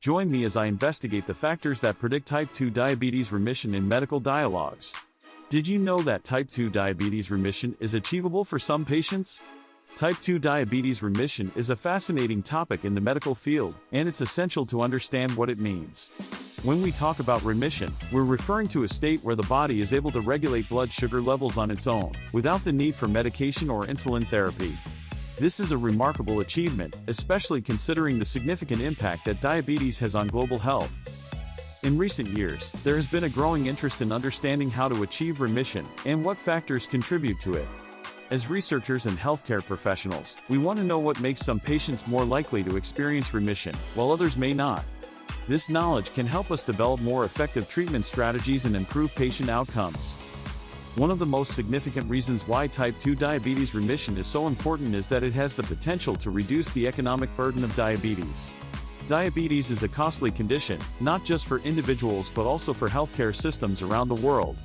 Join me as I investigate the factors that predict type 2 diabetes remission in medical dialogues. Did you know that type 2 diabetes remission is achievable for some patients? Type 2 diabetes remission is a fascinating topic in the medical field, and it's essential to understand what it means. When we talk about remission, we're referring to a state where the body is able to regulate blood sugar levels on its own, without the need for medication or insulin therapy. This is a remarkable achievement, especially considering the significant impact that diabetes has on global health. In recent years, there has been a growing interest in understanding how to achieve remission and what factors contribute to it. As researchers and healthcare professionals, we want to know what makes some patients more likely to experience remission, while others may not. This knowledge can help us develop more effective treatment strategies and improve patient outcomes. One of the most significant reasons why type 2 diabetes remission is so important is that it has the potential to reduce the economic burden of diabetes. Diabetes is a costly condition, not just for individuals but also for healthcare systems around the world.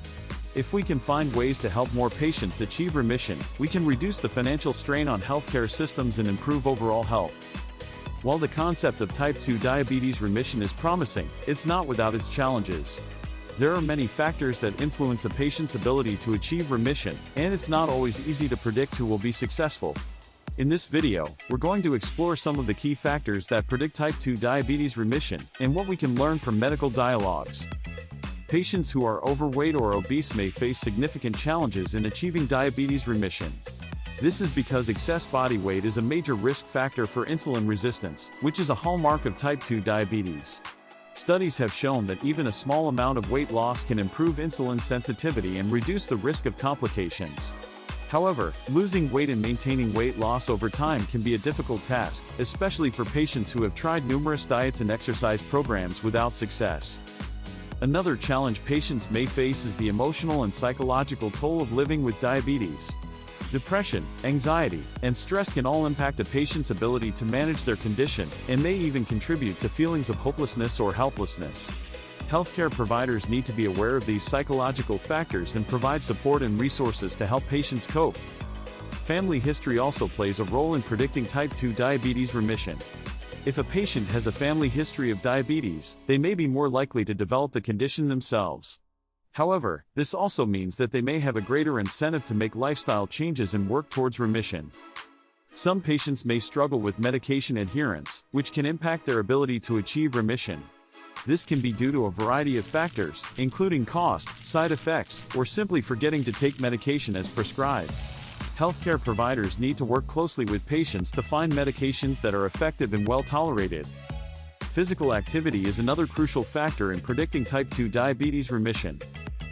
If we can find ways to help more patients achieve remission, we can reduce the financial strain on healthcare systems and improve overall health. While the concept of type 2 diabetes remission is promising, it's not without its challenges. There are many factors that influence a patient's ability to achieve remission, and it's not always easy to predict who will be successful. In this video, we're going to explore some of the key factors that predict type 2 diabetes remission, and what we can learn from medical dialogues. Patients who are overweight or obese may face significant challenges in achieving diabetes remission. This is because excess body weight is a major risk factor for insulin resistance, which is a hallmark of type 2 diabetes. Studies have shown that even a small amount of weight loss can improve insulin sensitivity and reduce the risk of complications. However, losing weight and maintaining weight loss over time can be a difficult task, especially for patients who have tried numerous diets and exercise programs without success. Another challenge patients may face is the emotional and psychological toll of living with diabetes. Depression, anxiety, and stress can all impact a patient's ability to manage their condition, and may even contribute to feelings of hopelessness or helplessness. Healthcare providers need to be aware of these psychological factors and provide support and resources to help patients cope. Family history also plays a role in predicting type 2 diabetes remission. If a patient has a family history of diabetes, they may be more likely to develop the condition themselves. However, this also means that they may have a greater incentive to make lifestyle changes and work towards remission. Some patients may struggle with medication adherence, which can impact their ability to achieve remission. This can be due to a variety of factors, including cost, side effects, or simply forgetting to take medication as prescribed. Healthcare providers need to work closely with patients to find medications that are effective and well tolerated. Physical activity is another crucial factor in predicting type 2 diabetes remission.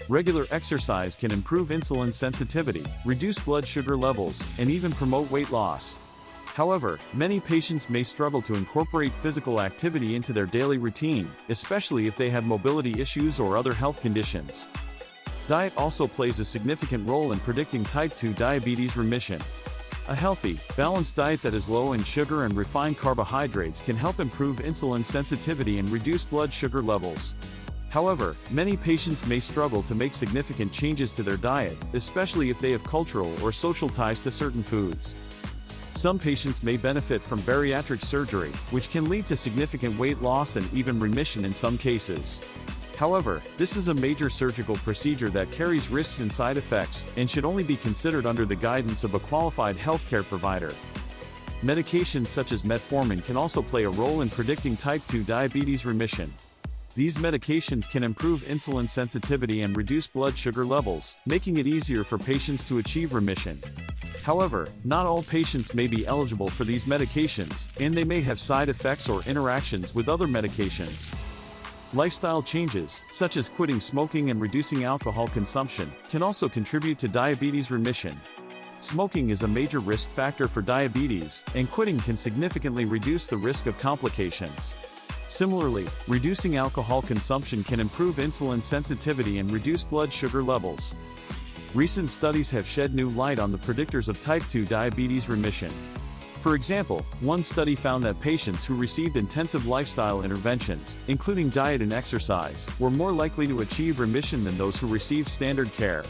Regular exercise can improve insulin sensitivity, reduce blood sugar levels, and even promote weight loss. However, many patients may struggle to incorporate physical activity into their daily routine, especially if they have mobility issues or other health conditions. Diet also plays a significant role in predicting type 2 diabetes remission. A healthy, balanced diet that is low in sugar and refined carbohydrates can help improve insulin sensitivity and reduce blood sugar levels. However, many patients may struggle to make significant changes to their diet, especially if they have cultural or social ties to certain foods. Some patients may benefit from bariatric surgery, which can lead to significant weight loss and even remission in some cases. However, this is a major surgical procedure that carries risks and side effects, and should only be considered under the guidance of a qualified healthcare provider. Medications such as metformin can also play a role in predicting type 2 diabetes remission. These medications can improve insulin sensitivity and reduce blood sugar levels, making it easier for patients to achieve remission. However, not all patients may be eligible for these medications, and they may have side effects or interactions with other medications. Lifestyle changes, such as quitting smoking and reducing alcohol consumption, can also contribute to diabetes remission. Smoking is a major risk factor for diabetes, and quitting can significantly reduce the risk of complications. Similarly, reducing alcohol consumption can improve insulin sensitivity and reduce blood sugar levels. Recent studies have shed new light on the predictors of type 2 diabetes remission. For example, one study found that patients who received intensive lifestyle interventions, including diet and exercise, were more likely to achieve remission than those who received standard care.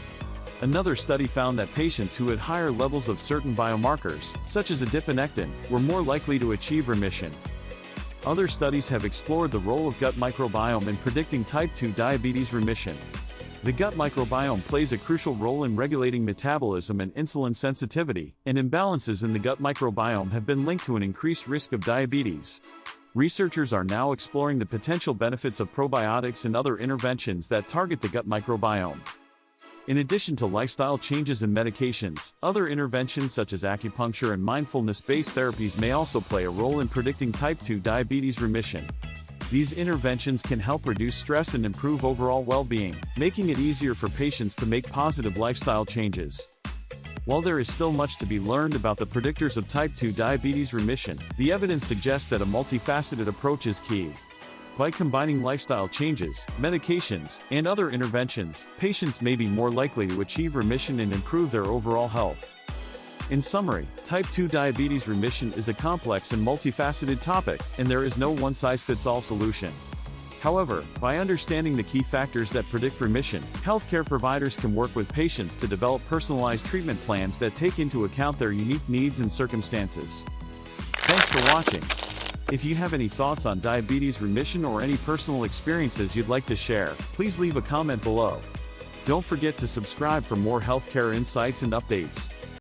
Another study found that patients who had higher levels of certain biomarkers, such as adiponectin, were more likely to achieve remission. Other studies have explored the role of gut microbiome in predicting type 2 diabetes remission. The gut microbiome plays a crucial role in regulating metabolism and insulin sensitivity, and imbalances in the gut microbiome have been linked to an increased risk of diabetes. Researchers are now exploring the potential benefits of probiotics and other interventions that target the gut microbiome. In addition to lifestyle changes and medications, other interventions such as acupuncture and mindfulness-based therapies may also play a role in predicting type 2 diabetes remission. These interventions can help reduce stress and improve overall well-being, making it easier for patients to make positive lifestyle changes. While there is still much to be learned about the predictors of type 2 diabetes remission, the evidence suggests that a multifaceted approach is key. By combining lifestyle changes, medications, and other interventions, patients may be more likely to achieve remission and improve their overall health. In summary, type 2 diabetes remission is a complex and multifaceted topic, and there is no one-size-fits-all solution. However, by understanding the key factors that predict remission, healthcare providers can work with patients to develop personalized treatment plans that take into account their unique needs and circumstances. Thanks for watching. If you have any thoughts on diabetes remission or any personal experiences you'd like to share, please leave a comment below. Don't forget to subscribe for more healthcare insights and updates.